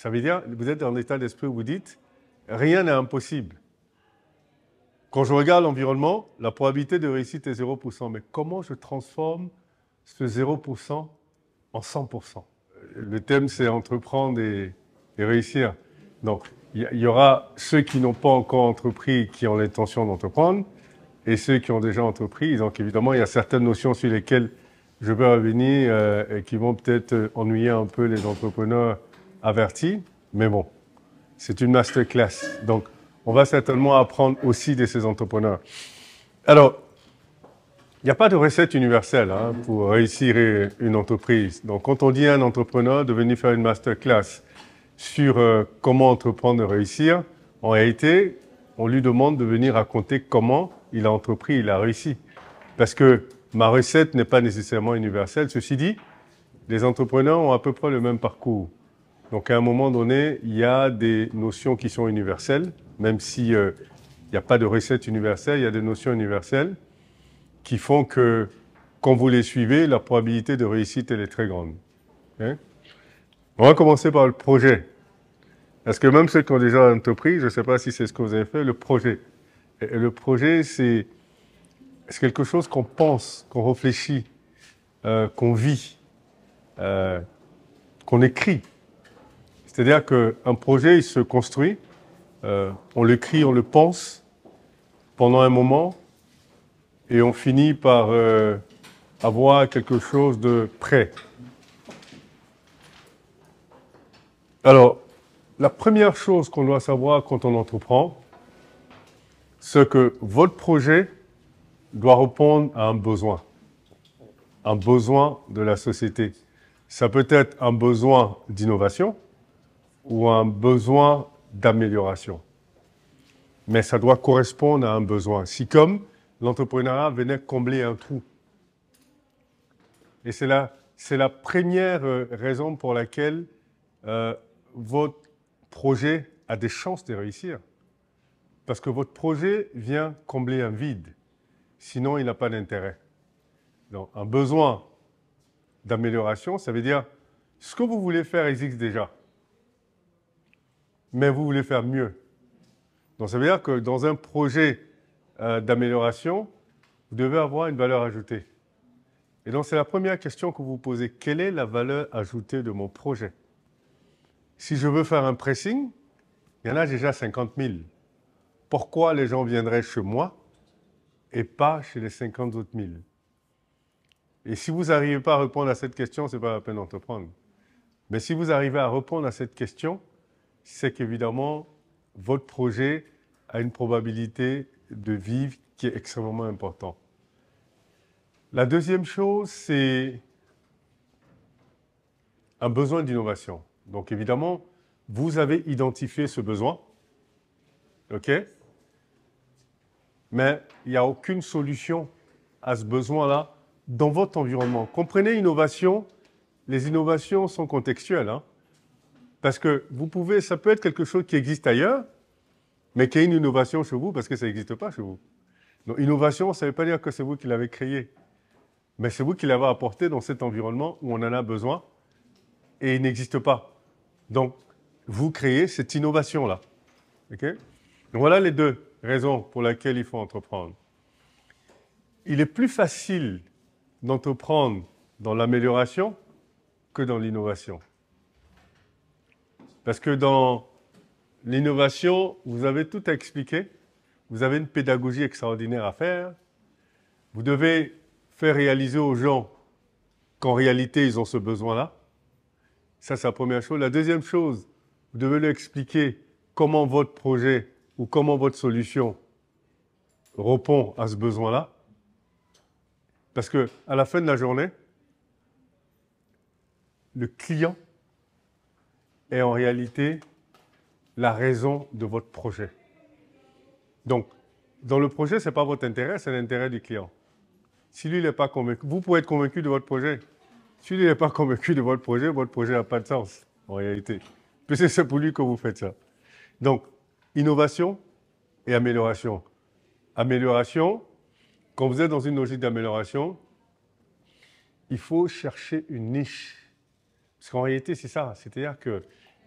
Ça veut dire, vous êtes dans l'état d'esprit où vous dites, rien n'est impossible. Quand je regarde l'environnement, la probabilité de réussite est 0%. Mais comment je transforme ce 0% en 100%? Le thème, c'est entreprendre et réussir. Donc, il y aura ceux qui n'ont pas encore entrepris, qui ont l'intention d'entreprendre, et ceux qui ont déjà entrepris. Donc, évidemment, il y a certaines notions sur lesquelles je vais revenir et qui vont peut-être ennuyer un peu les entrepreneurs avertis. Mais bon, c'est une masterclass. Donc, on va certainement apprendre aussi de ces entrepreneurs. Alors, il n'y a pas de recette universelle pour réussir une entreprise. Donc, quand on dit à un entrepreneur de venir faire une masterclass sur comment entreprendre et réussir, en réalité, on lui demande de venir raconter comment il a entrepris, il a réussi. Parce que ma recette n'est pas nécessairement universelle. Ceci dit, les entrepreneurs ont à peu près le même parcours. Donc, à un moment donné, il y a des notions qui sont universelles, même s'il n'y a pas de recette universelle, il y a des notions universelles qui font que, quand vous les suivez, la probabilité de réussite, elle est très grande. Okay? On va commencer par le projet. Parce que même ceux qui ont déjà entrepris, je ne sais pas si c'est ce que vous avez fait, le projet. Et le projet, c'est quelque chose qu'on pense, qu'on réfléchit, qu'on vit, qu'on écrit. C'est-à-dire qu'un projet, il se construit, on l'écrit, on le pense pendant un moment, et on finit par avoir quelque chose de prêt. Alors, la première chose qu'on doit savoir quand on entreprend, c'est que votre projet doit répondre à un besoin de la société. Ça peut être un besoin d'innovation ou un besoin d'amélioration. Mais ça doit correspondre à un besoin. Si comme l'entrepreneuriat venait combler un trou. Et c'est la première raison pour laquelle votre projet a des chances de réussir. Parce que votre projet vient combler un vide. Sinon, il n'a pas d'intérêt. Donc, un besoin d'amélioration, ça veut dire ce que vous voulez faire existe déjà. Mais vous voulez faire mieux. Donc, ça veut dire que dans un projet d'amélioration, vous devez avoir une valeur ajoutée. Et donc, c'est la première question que vous vous posez. Quelle est la valeur ajoutée de mon projet? Si je veux faire un pressing, il y en a déjà 50 000. Pourquoi les gens viendraient chez moi et pas chez les 50 autres 1000? Et si vous n'arrivez pas à répondre à cette question, ce n'est pas la peine d'entreprendre. Mais si vous arrivez à répondre à cette question, c'est qu'évidemment, votre projet a une probabilité de vivre qui est extrêmement importante. La deuxième chose, c'est un besoin d'innovation. Donc évidemment, vous avez identifié ce besoin, OK? Mais il n'y a aucune solution à ce besoin-là dans votre environnement. Comprenez innovation, les innovations sont contextuelles. Parce que ça peut être quelque chose qui existe ailleurs, mais qui est une innovation chez vous parce que ça n'existe pas chez vous. Donc innovation, ça ne veut pas dire que c'est vous qui l'avez créé. Mais c'est vous qui l'avez apporté dans cet environnement où on en a besoin et il n'existe pas. Donc, vous créez cette innovation-là. Okay? Donc voilà les deux raisons pour lesquelles il faut entreprendre. Il est plus facile d'entreprendre dans l'amélioration que dans l'innovation. Parce que dans l'innovation, vous avez tout à expliquer, vous avez une pédagogie extraordinaire à faire, vous devez faire réaliser aux gens qu'en réalité, ils ont ce besoin-là. Ça, c'est la première chose. La deuxième chose, vous devez leur expliquer comment votre projet ou comment votre solution répond à ce besoin-là. Parce qu'à la fin de la journée, le client est en réalité la raison de votre projet. Donc, dans le projet, ce n'est pas votre intérêt, c'est l'intérêt du client. Si lui n'est pas convaincu, vous pouvez être convaincu de votre projet. Si lui n'est pas convaincu de votre projet n'a pas de sens, en réalité. Puisque c'est pour lui que vous faites ça. Donc, innovation et amélioration. Amélioration, quand vous êtes dans une logique d'amélioration, il faut chercher une niche. Parce qu'en réalité, c'est ça. C'est-à-dire que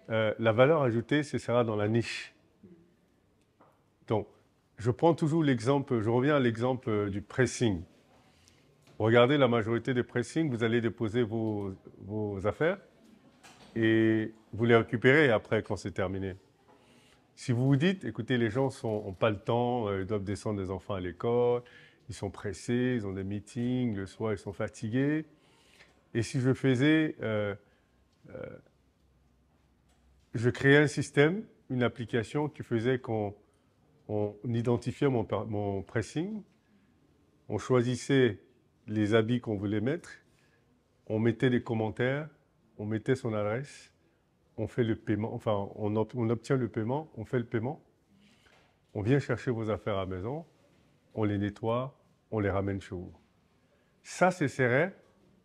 la valeur ajoutée, ce sera dans la niche. Donc, je prends toujours l'exemple, je reviens à l'exemple du pressing. Regardez la majorité des pressings, vous allez déposer vos affaires et vous les récupérez après quand c'est terminé. Si vous vous dites, écoutez, les gens n'ont pas le temps, ils doivent descendre des enfants à l'école, ils sont pressés, ils ont des meetings, le soir ils sont fatigués. Et si je faisais, je créais un système, une application qui faisait qu'on identifiait mon pressing, on choisissait les habits qu'on voulait mettre, on mettait des commentaires, on mettait son adresse, on fait le paiement, enfin on obtient le paiement, on fait le paiement, on vient chercher vos affaires à la maison, on les nettoie, on les ramène chez vous. Ça, ce serait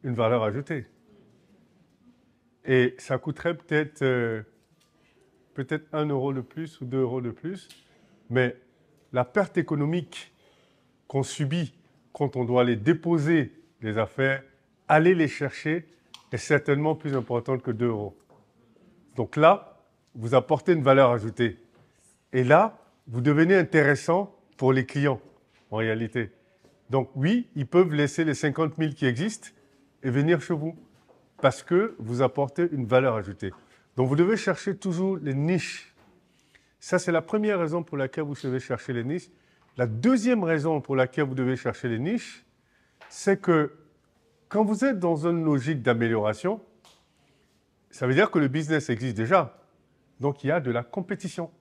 une valeur ajoutée. Et ça coûterait peut-être 1 euro de plus ou 2 euros de plus, mais la perte économique qu'on subit quand on doit aller déposer les affaires, aller les chercher, est certainement plus importante que 2 euros. Donc là, vous apportez une valeur ajoutée. Et là, vous devenez intéressant pour les clients, en réalité. Donc oui, ils peuvent laisser les 50 000 qui existent et venir chez vous parce que vous apportez une valeur ajoutée. Donc vous devez chercher toujours les niches. Ça, c'est la première raison pour laquelle vous devez chercher les niches. La deuxième raison pour laquelle vous devez chercher les niches, c'est que quand vous êtes dans une logique d'amélioration, ça veut dire que le business existe déjà. Donc il y a de la compétition.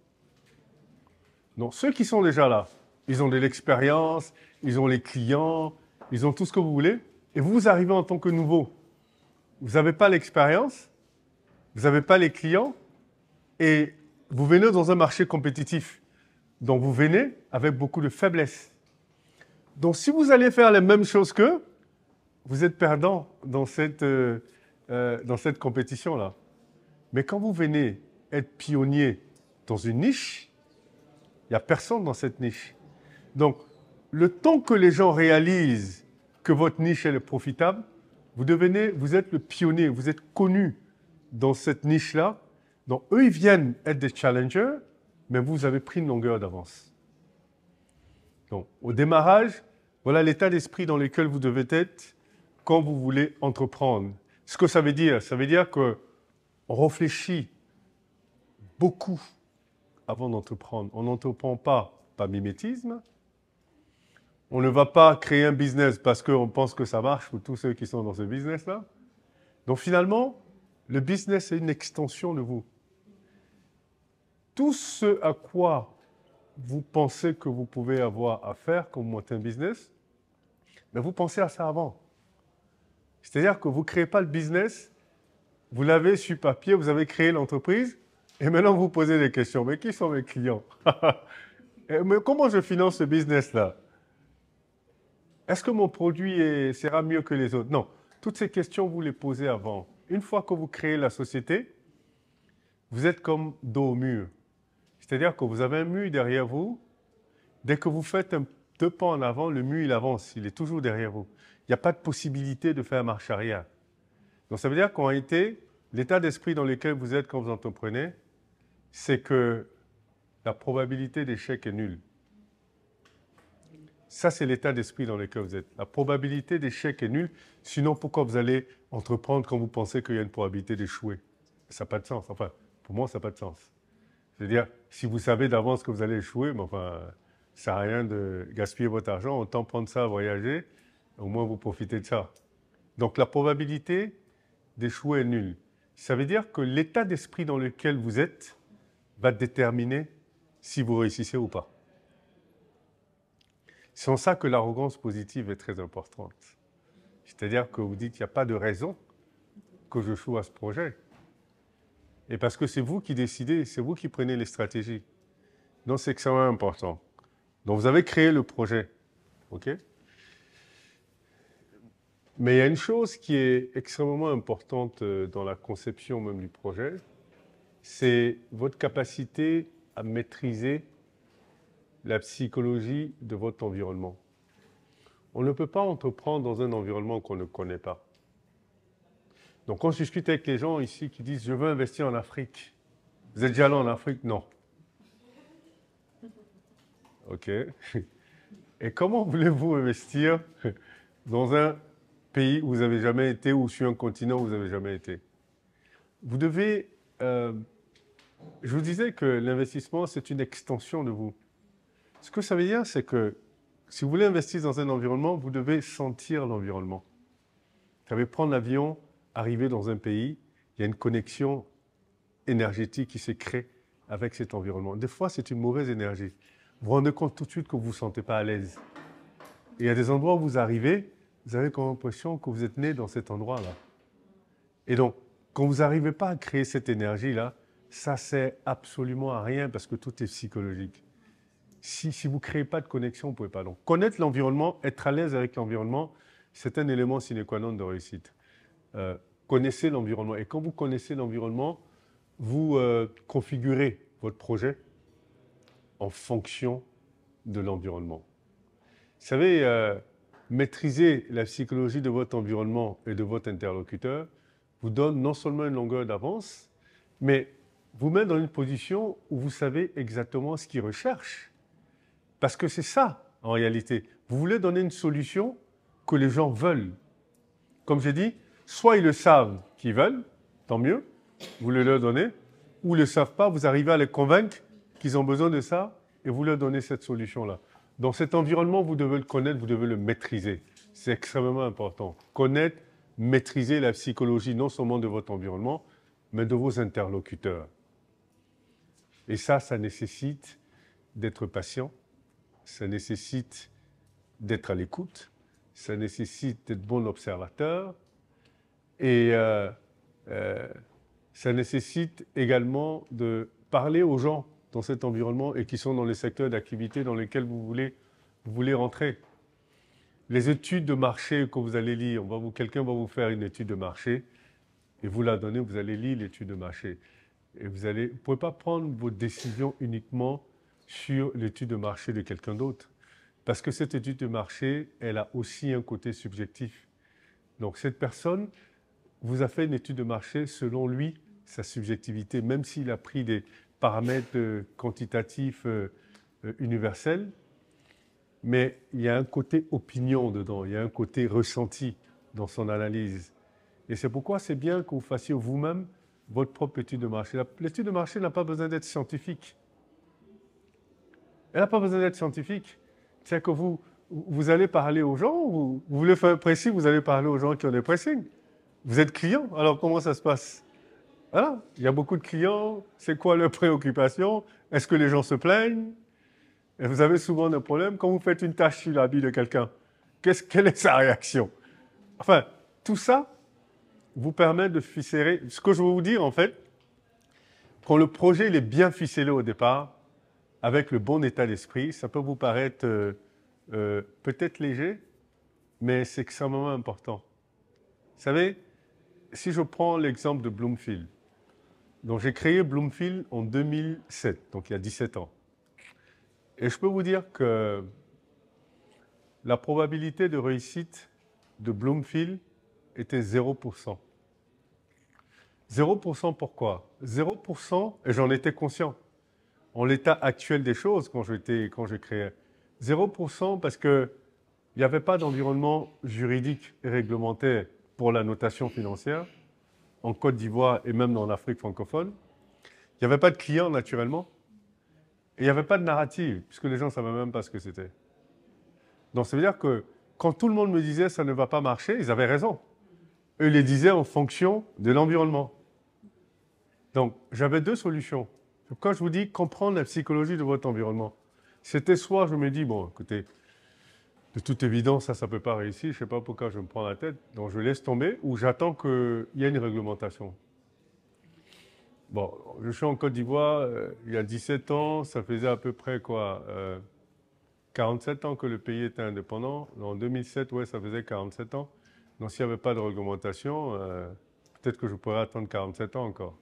Donc ceux qui sont déjà là, ils ont de l'expérience, ils ont les clients, ils ont tout ce que vous voulez, et vous arrivez en tant que nouveau. Vous n'avez pas l'expérience, vous n'avez pas les clients, et vous venez dans un marché compétitif. Donc vous venez avec beaucoup de faiblesse. Donc si vous allez faire les mêmes choses qu'eux, vous êtes perdant dans cette compétition-là. Mais quand vous venez être pionnier dans une niche, il n'y a personne dans cette niche. Donc, le temps que les gens réalisent que votre niche est profitable, vous êtes le pionnier, vous êtes connu dans cette niche-là. Donc, eux, ils viennent être des challengers, mais vous avez pris une longueur d'avance. Donc, au démarrage, voilà l'état d'esprit dans lequel vous devez être quand vous voulez entreprendre. Ce que ça veut dire qu'on réfléchit beaucoup avant d'entreprendre. On n'entreprend pas par mimétisme. On ne va pas créer un business parce qu'on pense que ça marche pour tous ceux qui sont dans ce business-là. Donc finalement, le business est une extension de vous. Tout ce à quoi vous pensez que vous pouvez avoir à faire quand vous montez un business, mais vous pensez à ça avant. C'est-à-dire que vous ne créez pas le business, vous l'avez sur papier, vous avez créé l'entreprise, et maintenant vous posez des questions. Mais qui sont mes clients? Mais comment je finance ce business-là? Est-ce que mon produit sera mieux que les autres? Non. Toutes ces questions, vous les posez avant. Une fois que vous créez la société, vous êtes comme dos au mur. C'est-à-dire que vous avez un mur derrière vous. Dès que vous faites 2 pas en avant, le mur, il avance. Il est toujours derrière vous. Il n'y a pas de possibilité de faire marche arrière. Donc, ça veut dire qu'en réalité, l'état d'esprit dans lequel vous êtes quand vous entreprenez, c'est que la probabilité d'échec est nulle. Ça, c'est l'état d'esprit dans lequel vous êtes. La probabilité d'échec est nulle. Sinon, pourquoi vous allez entreprendre quand vous pensez qu'il y a une probabilité d'échouer? Ça n'a pas de sens. Enfin, pour moi, ça n'a pas de sens. C'est-à-dire, si vous savez d'avance que vous allez échouer, mais enfin, ça ne sert à rien de gaspiller votre argent. Autant prendre ça à voyager, au moins vous profitez de ça. Donc, la probabilité d'échouer est nulle. Ça veut dire que l'état d'esprit dans lequel vous êtes va déterminer si vous réussissez ou pas. C'est en ça que l'arrogance positive est très importante. C'est-à-dire que vous dites qu'il n'y a pas de raison que je joue à ce projet. Et parce que c'est vous qui décidez, c'est vous qui prenez les stratégies. Donc c'est extrêmement important. Donc vous avez créé le projet. OK? Mais il y a une chose qui est extrêmement importante dans la conception même du projet, c'est votre capacité à maîtriser la psychologie de votre environnement. On ne peut pas entreprendre dans un environnement qu'on ne connaît pas. Donc quand je discute avec les gens ici qui disent « je veux investir en Afrique », Vous êtes déjà allé en Afrique? Non. OK. Et comment voulez-vous investir dans un pays où vous n'avez jamais été ou sur un continent où vous n'avez jamais été? Vous devez... je vous disais que l'investissement, c'est une extension de vous. Ce que ça veut dire, c'est que si vous voulez investir dans un environnement, vous devez sentir l'environnement. Vous savez, prendre l'avion, arriver dans un pays, il y a une connexion énergétique qui se crée avec cet environnement. Des fois, c'est une mauvaise énergie. Vous vous rendez compte tout de suite que vous ne vous sentez pas à l'aise. Et il y a des endroits où vous arrivez, vous avez comme l'impression que vous êtes né dans cet endroit-là. Et donc, quand vous n'arrivez pas à créer cette énergie-là, ça ne sert absolument à rien parce que tout est psychologique. Si vous ne créez pas de connexion, vous ne pouvez pas. Donc, connaître l'environnement, être à l'aise avec l'environnement, c'est un élément sine qua non de réussite. Connaissez l'environnement. Et quand vous connaissez l'environnement, vous configurez votre projet en fonction de l'environnement. Vous savez, maîtriser la psychologie de votre environnement et de votre interlocuteur vous donne non seulement une longueur d'avance, mais vous met dans une position où vous savez exactement ce qu'il recherche. Parce que c'est ça, en réalité. Vous voulez donner une solution que les gens veulent. Comme j'ai dit, soit ils le savent qu'ils veulent, tant mieux, vous le leur donnez, ou ils ne le savent pas, vous arrivez à les convaincre qu'ils ont besoin de ça, et vous leur donnez cette solution-là. Dans cet environnement, vous devez le connaître, vous devez le maîtriser. C'est extrêmement important. Connaître, maîtriser la psychologie non seulement de votre environnement, mais de vos interlocuteurs. Et ça nécessite d'être patient, ça nécessite d'être à l'écoute, ça nécessite d'être bon observateur, et ça nécessite également de parler aux gens dans cet environnement et qui sont dans les secteurs d'activité dans lesquels vous voulez rentrer. Les études de marché que vous allez lire, quelqu'un va vous faire une étude de marché et vous la donnez, vous allez lire l'étude de marché. Et vous ne pouvez pas prendre vos décisions uniquement sur l'étude de marché de quelqu'un d'autre. Parce que cette étude de marché, elle a aussi un côté subjectif. Donc cette personne vous a fait une étude de marché selon lui, sa subjectivité, même s'il a pris des paramètres quantitatifs universels, mais il y a un côté opinion dedans, il y a un côté ressenti dans son analyse. Et c'est pourquoi c'est bien que vous fassiez vous-même votre propre étude de marché. L'étude de marché n'a pas besoin d'être scientifique. Elle n'a pas besoin d'être scientifique. C'est que vous allez parler aux gens, vous voulez faire un pressing, vous allez parler aux gens qui ont des pressings. Vous êtes client, alors comment ça se passe? Voilà, il y a beaucoup de clients, c'est quoi leurs préoccupations? Est-ce que les gens se plaignent? Et vous avez souvent des problèmes. Quand vous faites une tâche sur l'habit de quelqu'un, quelle est sa réaction? Enfin, tout ça vous permet de ficeler. Ce que je veux vous dire, en fait, quand le projet il est bien ficelé au départ, avec le bon état d'esprit, ça peut vous paraître peut-être léger, mais c'est extrêmement important. Vous savez, si je prends l'exemple de Bloomfield, donc j'ai créé Bloomfield en 2007, donc il y a 17 ans. Et je peux vous dire que la probabilité de réussite de Bloomfield était 0%. 0% pourquoi? 0%, et j'en étais conscient, en l'état actuel des choses quand j'ai créé. 0% parce qu'il n'y avait pas d'environnement juridique et réglementaire pour la notation financière en Côte d'Ivoire et même dans l'Afrique francophone. Il n'y avait pas de clients naturellement. Et il n'y avait pas de narrative, puisque les gens ne savaient même pas ce que c'était. Donc ça veut dire que quand tout le monde me disait ça ne va pas marcher, ils avaient raison. Eux, ils les disaient en fonction de l'environnement. Donc j'avais deux solutions. Quand je vous dis comprendre la psychologie de votre environnement, c'était soit je me dis, bon, écoutez, de toute évidence, ça ne peut pas réussir, je ne sais pas pourquoi je me prends la tête, donc je laisse tomber, ou j'attends qu'il y ait une réglementation. Bon, je suis en Côte d'Ivoire, il y a 17 ans, ça faisait à peu près quoi 47 ans que le pays était indépendant. En 2007, ouais, ça faisait 47 ans. Donc s'il n'y avait pas de réglementation, peut-être que je pourrais attendre 47 ans encore.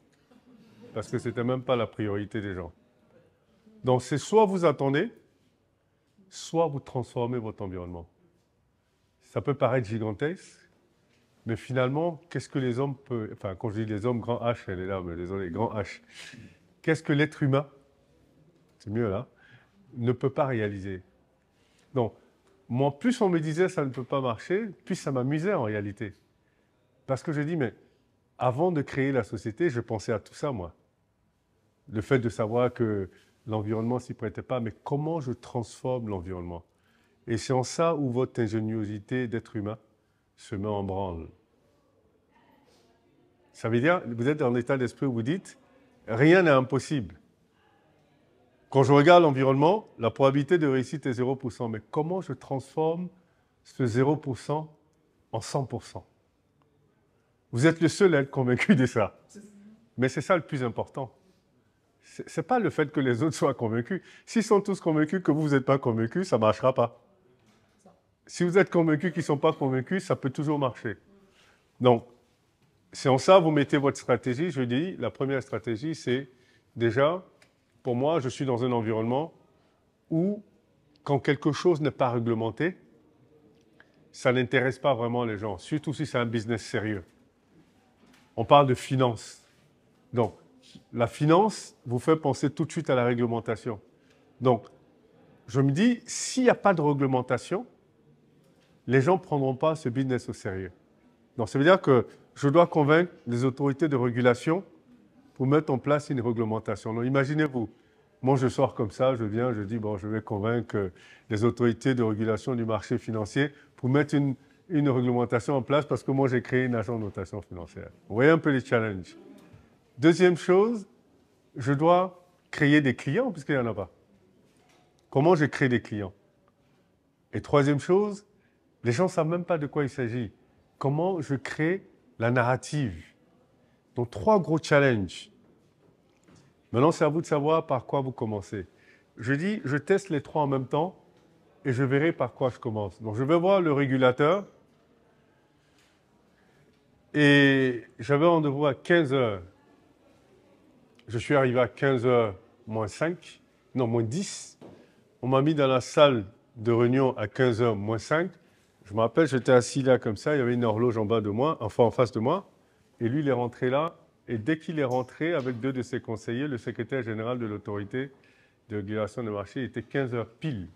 Parce que ce n'était même pas la priorité des gens. Donc c'est soit vous attendez, soit vous transformez votre environnement. Ça peut paraître gigantesque, mais finalement, qu'est-ce que les hommes peuvent... Enfin, quand je dis les hommes, grand H, elle est là, mais désolé, grand H. qu'est-ce que l'être humain, c'est mieux là, ne peut pas réaliser. Donc, moi, plus on me disait ça ne peut pas marcher, plus ça m'amusait en réalité. Parce que je dis, mais avant de créer la société, je pensais à tout ça, moi. Le fait de savoir que l'environnement ne s'y prêtait pas, mais comment je transforme l'environnement? Et c'est en ça où votre ingéniosité d'être humain se met en branle. Ça veut dire, vous êtes dans l'état d'esprit où vous dites, rien n'est impossible. Quand je regarde l'environnement, la probabilité de réussite est 0%. Mais comment je transforme ce 0% en 100%? Vous êtes le seul à être convaincu de ça. Mais c'est ça le plus important. Ce n'est pas le fait que les autres soient convaincus. S'ils sont tous convaincus que vous n'êtes pas convaincus, ça ne marchera pas. Si vous êtes convaincus qu'ils ne sont pas convaincus, ça peut toujours marcher. Donc, c'est en ça que vous mettez votre stratégie. Je dis, la première stratégie, c'est déjà, pour moi, je suis dans un environnement où, quand quelque chose n'est pas réglementé, ça n'intéresse pas vraiment les gens, surtout si c'est un business sérieux. On parle de finance. Donc, la finance vous fait penser tout de suite à la réglementation. Donc, je me dis, s'il n'y a pas de réglementation, les gens ne prendront pas ce business au sérieux. Donc, ça veut dire que je dois convaincre les autorités de régulation pour mettre en place une réglementation. Donc, imaginez-vous, moi, je sors comme ça, je viens, je dis, bon, je vais convaincre les autorités de régulation du marché financier pour mettre une réglementation en place parce que moi, j'ai créé une agence de notation financière. Vous voyez un peu les challenges. Deuxième chose, je dois créer des clients puisqu'il n'y en a pas. Comment je crée des clients? Et troisième chose, les gens ne savent même pas de quoi il s'agit. Comment je crée la narrative? Donc, trois gros challenges. Maintenant, c'est à vous de savoir par quoi vous commencez. Je dis, je teste les trois en même temps et je verrai par quoi je commence. Donc, je vais voir le régulateur et j'avais rendez-vous à 15 heures. Je suis arrivé à 15 heures moins 5, non, moins 10. On m'a mis dans la salle de réunion à 15 heures moins 5. Je me rappelle, j'étais assis là comme ça, il y avait une horloge en bas de moi, enfin en face de moi, et lui, il est rentré là. Et dès qu'il est rentré avec deux de ses conseillers, le secrétaire général de l'autorité de régulation des marchés, il était 15 heures pile.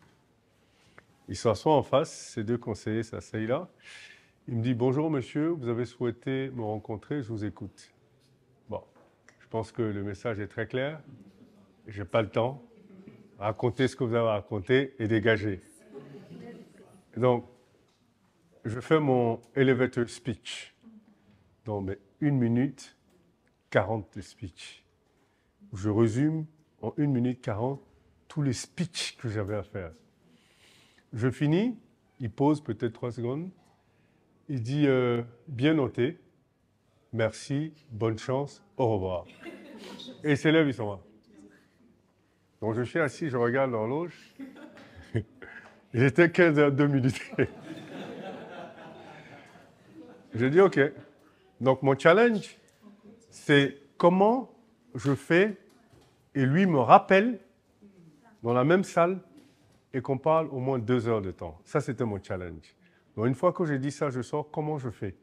Il s'assoit en face, ces deux conseillers s'asseyent là. Il me dit, bonjour monsieur, vous avez souhaité me rencontrer, je vous écoute. Bon, je pense que le message est très clair. Je n'ai pas le temps. Racontez ce que vous avez raconté et dégagez. Donc, je fais mon elevator speech. Donc, 1 minute 40 de speech. Je résume en 1 minute 40 tous les speeches que j'avais à faire. Je finis, il pose peut-être 3 secondes. Il dit bien noté, merci, bonne chance, au revoir. Et il s'élève, il s'en va. Donc je suis assis, je regarde l'horloge. Il était 15h02 minutes. Je dis OK. Donc mon challenge, c'est comment je fais et lui me rappelle dans la même salle et qu'on parle au moins 2 heures de temps. Ça, c'était mon challenge. Donc une fois que j'ai dit ça, je sors, comment je fais?